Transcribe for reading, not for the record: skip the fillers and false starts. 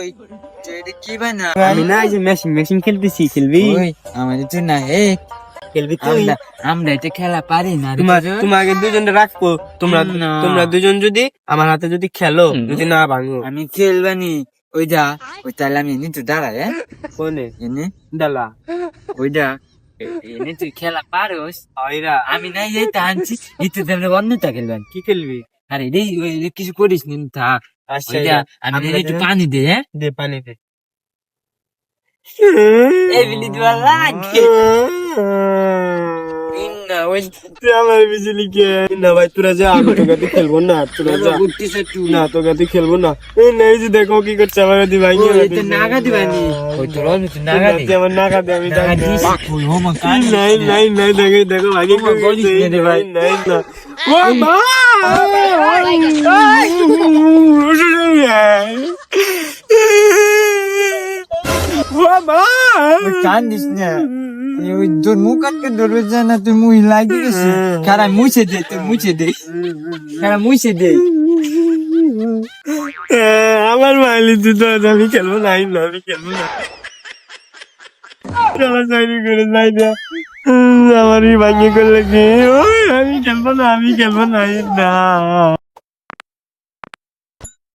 ওই এটা কি বানা আমি না এই যে মেশিন খেলতেছি, খেলবি? ওই আমাদের তো না হে খেলবি তুই? আমরা এটা খেলা পারি না রে তোমাকে দুজনে রাখবো, তোমরা দুজন যদি আমার হাতে যদি খেলো, যদি না ভাঙো আমি খেলবানি ওই যা ওই তাহলে আমি এনে তো দাঁড়াই হ্যাঁ কোনে এনে ডালা ওইটা এনে তুই খেলা পারোস ওইরা আমি নাই এই আনছি ইতো তাহলে অন্যটা খেলবেন কি খেলবি? আরে রে ওই কিছু করিস নি থাক আচ্ছা ওইটা আমি একটু পানি দে হ্যাঁ দে পানি দে। এই বিলি দিবা লাগে না ওই আমার বিজলি কে না ভাই, তোরা যা, আমি তোকে খেলবো না, তোরা যা বুঝতিস তুই না, তোকে খেলবো না। এই না, এই যে দেখো কি করছে আমার দি ভাই, এটা নাগা দিবানি ওই তোর অন্য নাগা দি আমার নাকা দে, আমি নাগা দিস ওই হোমা কান নাই নাই নাই, দেখো দেখো ভাই কি বলিস করছে, নে ভাই। নাই না ও মা কান দিস না ওই তোর মুখ আটকে ধরবে না তুই মুই লাগি গেছি খারাপ মুছে দে তুই মুছে দে খারাপ মুছে দে আমার মাইলি তুই তো, আমি খেলবো না, আমি খেলবো না, খেলা চাইনি করে যাই না, আমারই ভাঙিয়ে করলে কি, আমি খেলবো না, আমি খেলবো না।